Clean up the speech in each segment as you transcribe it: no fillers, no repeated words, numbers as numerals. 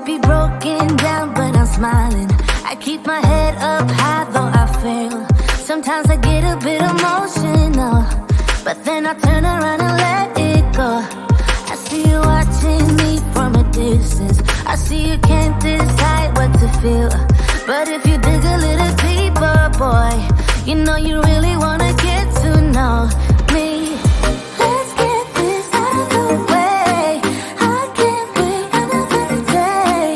be broken down, but I'm smiling. I keep my head up high, though I fail. Sometimes I get a bit emotional, but then I turn around and let it go. I see you watching me from a distance. I see you can't decide what to feel, but if you dig a little deeper, boy, you know you really wanna get to know me. Let's get this out of the way. I can't wait another day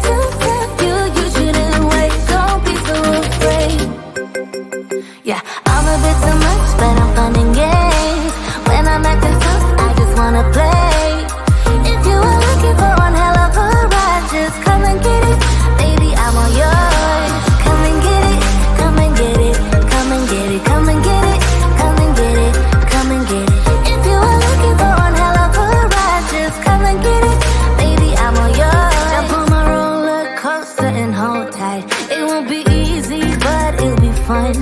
to tell you you shouldn't wait. Don't be so afraid. Yeah, I'm a bit too much, but I'm fun and games. When I'm acting tough, I just wanna play. If you were looking for one hell of a ride, just come and get it. Baby, I'm all yours. Come and get it, come and get it, come and get it, come and get it, come and get it, come and get it. If you were looking for one hell of a ride, just come and get it. Baby, I'm all yours. Jump on my roller coaster and hold tight. It won't be easy, but it'll be fun.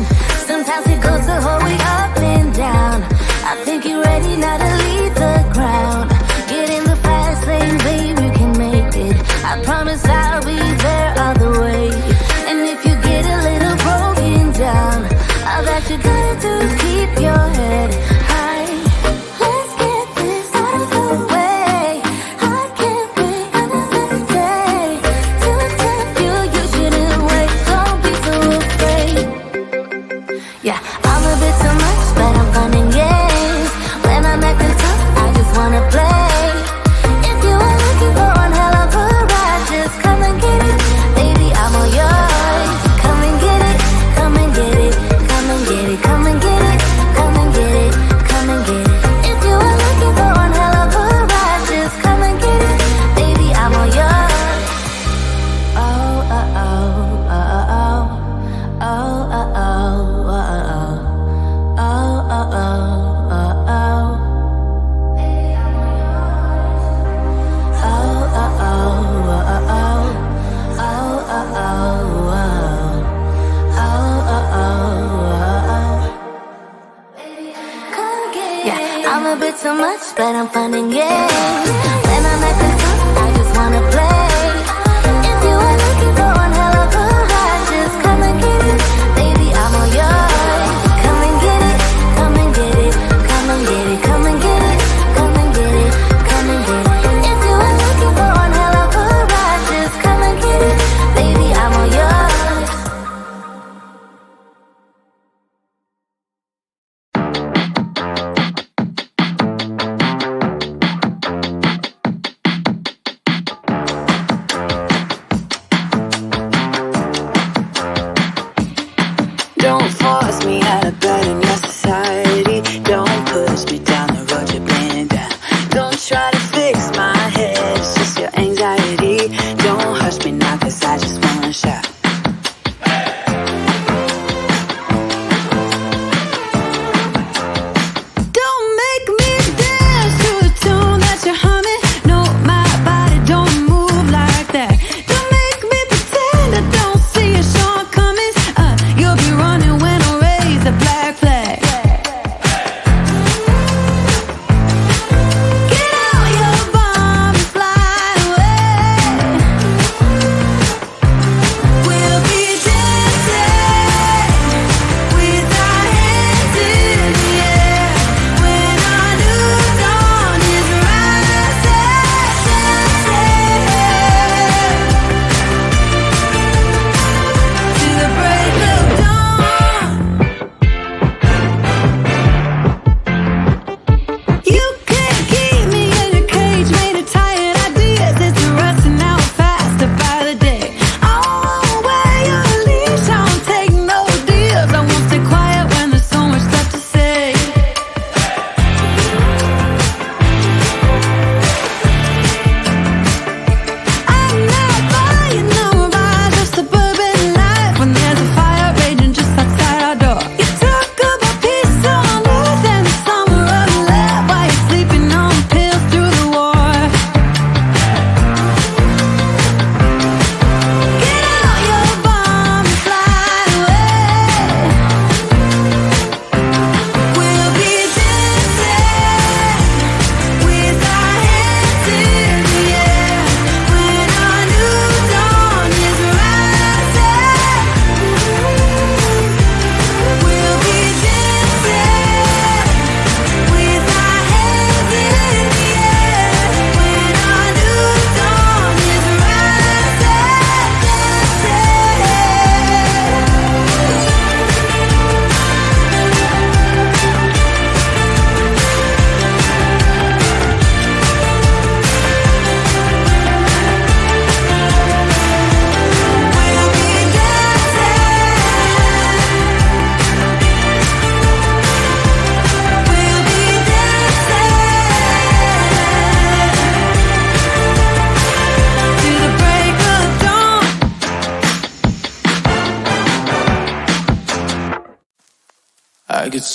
Sometimes it goes the whole way up and down. I think you're ready now to leave the ground. Get in the fast lane, babe, you can make it. I promise I'll be there all the way. And if you get a little broken down, all that you gotta do is keep your head high. Let's get this out of the way. I can't wait another day to tell you you shouldn't wait. Don't be so afraid. Yeah, I'm a bit too much, but I'm fun and games. When I'm acting tough, I just wanna play. If you were looking for one hell of a ride, just come and get it. Baby, I'm all yours. Come and get it, come and get it, come and get it, come and get it, come and get it, come and get it. If you were looking for one hell of a ride, just come and get it. Baby, I'm all yours. Oh, oh, oh, oh, oh, oh, oh, oh, oh, oh. Oh, oh, oh, oh, oh. Baby, I'm all yours. Oh, oh, oh, oh, oh. Oh, oh, oh, oh. Oh, oh, oh, oh. Come get it. Yeah, I'm a bit too much, but I'm fun and games. When I'm acting tough, I just wanna play. If you were looking for one hell of a ride, just come and get it. Baby, I'm all yours. Come and get it, come and get it, come and get it, come and get it, come and get it, come and get it. If you were looking for one hell of a ride, just come and get it. Baby, I'm all yours.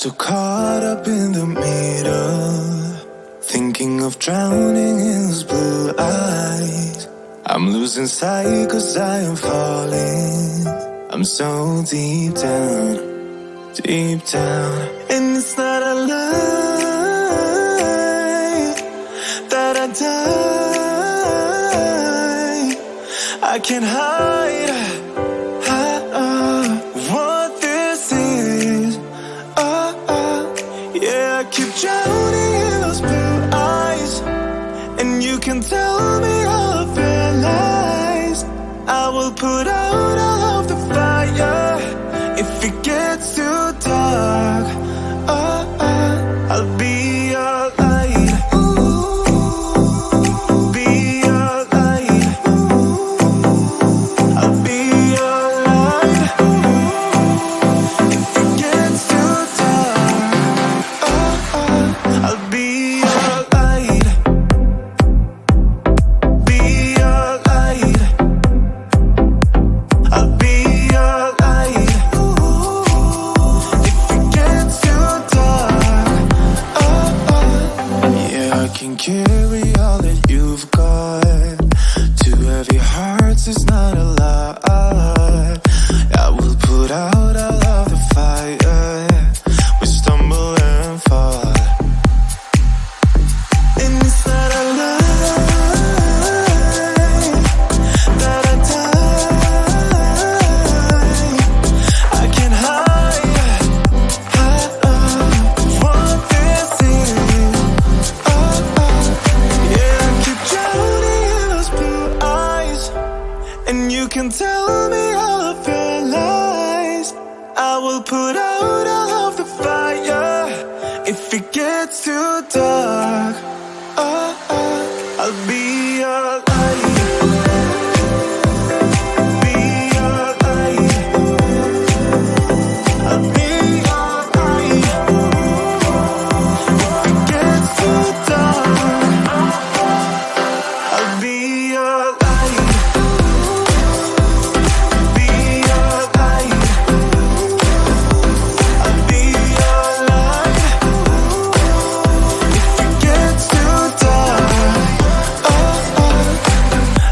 so caught up in the middle, thinking of drowning in his blue eyes. I'm losing sight 'cause I am falling. I'm so deep down, and it's not a lie that I die. I can't hide what this is. Yeah, I keep drowning in those blue eyes, and you can tell me all of your lies. I will put out all of the fire if it gets too dark. I'll be your light. Be your light. I'll be your light. If it gets too dark, I'll be your light. Be your light. I'll be your light. If it gets too dark, yeah, I can carry all that you've got. Two heavy hearts is not a lot. I will put out all of the fire. We stumble and fall, and it's not a lie that I die. I can't hide what this is. Yeah, I keep drowning in those blue eyes, and you can tell me all of your lies. I will put out all of the fire if it gets too dark. I'll be your light. Be your light. I'll be your light. If it gets too dark, I'll be your light. Be your light. I'll be your light. If it gets too dark,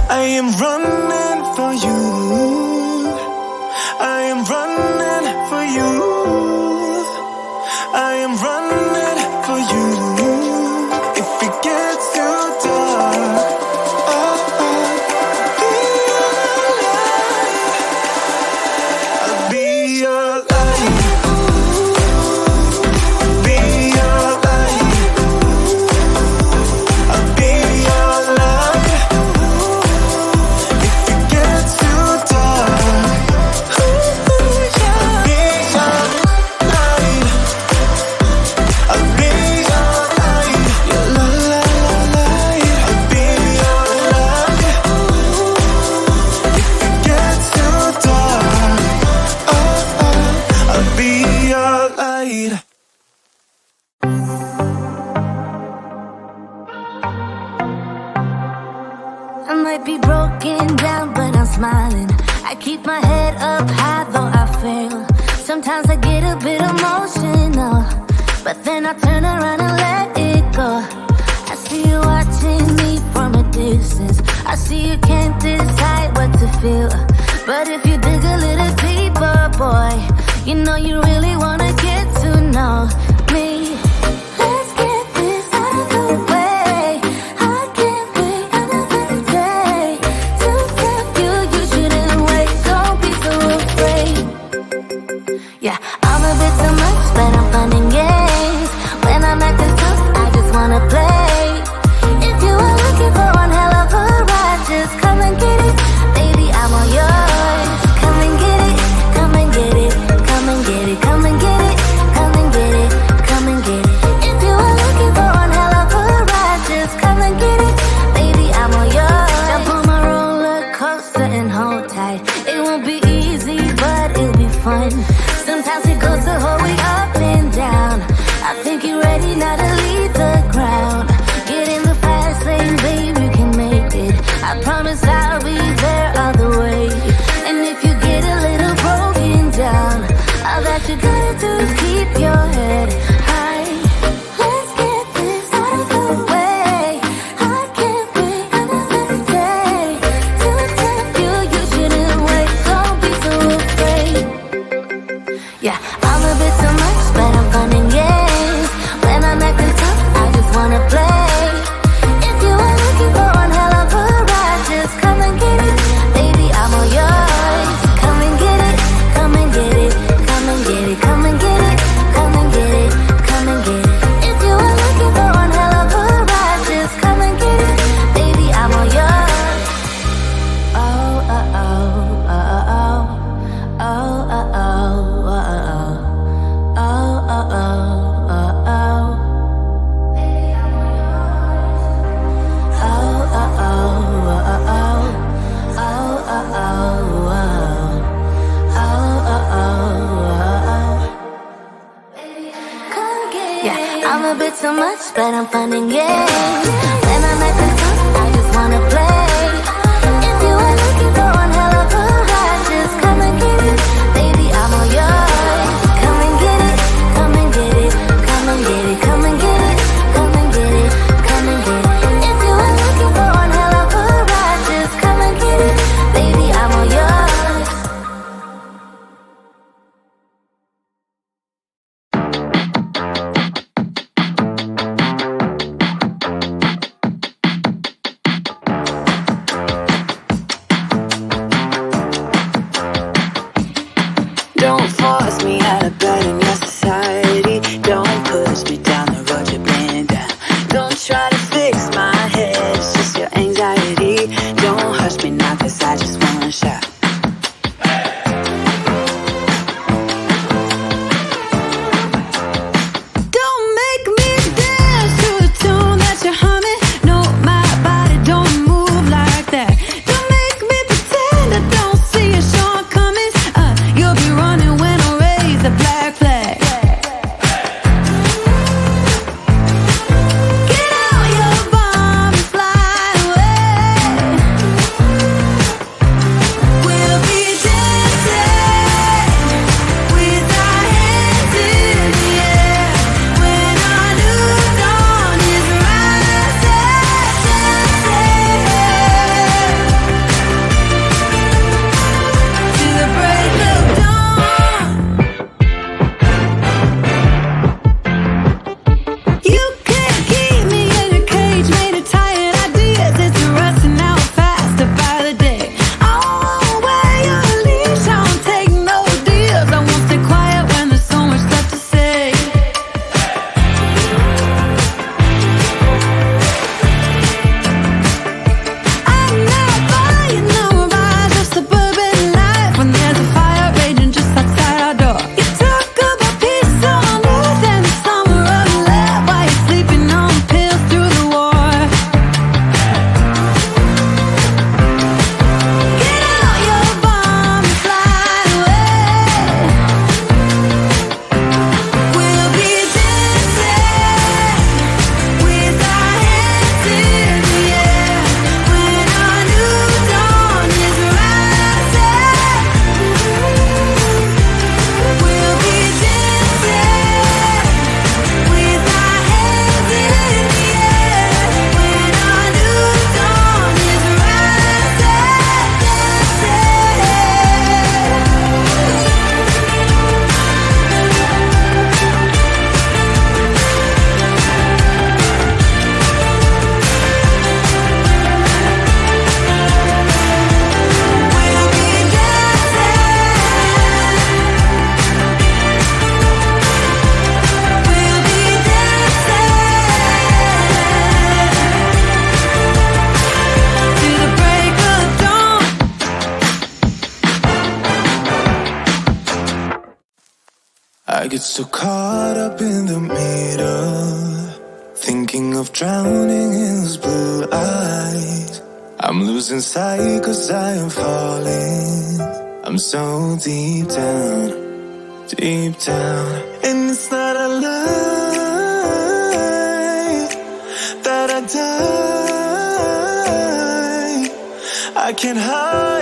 I am running for you. I am running for you. I am running for you. If it gets too dark, I'll be your light. Be your light. I'll be your light. If it gets too dark, I'll be your light. I'll be your light. Your light. I'll be your light. If it gets too dark, I'll be your light. I might be broken down, but I'm smiling. I keep my head up high, though I fail. Sometimes I get a bit emotional, but then I turn around and let it go. I see you watching me from a distance. I see you can't decide what to feel, but if you dig a little deeper, boy, you know you really wanna get to know me. Let's get this out of the way. I can't wait another day to tell you you shouldn't wait. Don't be so afraid. Yeah, I'm a bit too much, but I'm fun and games. When I'm acting tough, I just wanna play. If you are looking for one hell of a ride, just come and get it. Baby, I'm all yours. Come and get it, come and get it, come and get it, come and get it, come and get it, come and get it. If you are looking for one hell of a ride, just come and get it. Baby, I'm all yours. Jump on my roller coaster and hold tight. It won't be easy, but it'll be fun. Sometimes it goes the whole way up and down. I think you're ready now to leave the ground. much, but I'm fun and games. When I'm at the top, I just wanna play. If you are looking for one hell of a ride, just come and get it, baby, I'm all yours. Come and get it, come and get it, come and get it, come and get it, come and get it, come and get it. If you are looking for one hell of a ride, just come and get it, baby, I'm all yours. Don't force me out of bed in your society. Don't push me down the road you're bringing down. Don't try to fix my head, it's just your anxiety. Don't hush me now, cause I just wanna shout. Don't make me dance to the tune that you're humming. No, my body don't move like that. Don't make me pretend I don't see your shortcomings. You'll be running when I raise the black flag. Get out your bomb and fly away. We'll be dancing with our hands in the air when our new dawn is rising. To the break of dawn. You can't keep me in a cage made of tired ideas. It's rusting out faster by the day. I won't wear your leash, I won't take no deals. I won't stay quiet when there's so much left to say. I'm not buying no rise of suburban life when there's a fire raging just outside our door. You talk about peace on earth and the summer of love while you're sleeping on pills through the war. Get out your bomb and fly away. We'll be dancing with our hands in the air when our new dawn is rising. We'll be dancing with our hands in the air when our new dawn is to the break of dawn. I get so caught up in the middle, thinking of drowning in those blue eyes. I'm losing sight cause I am falling. I'm so deep down, and it's not a lie that I die. I can't hide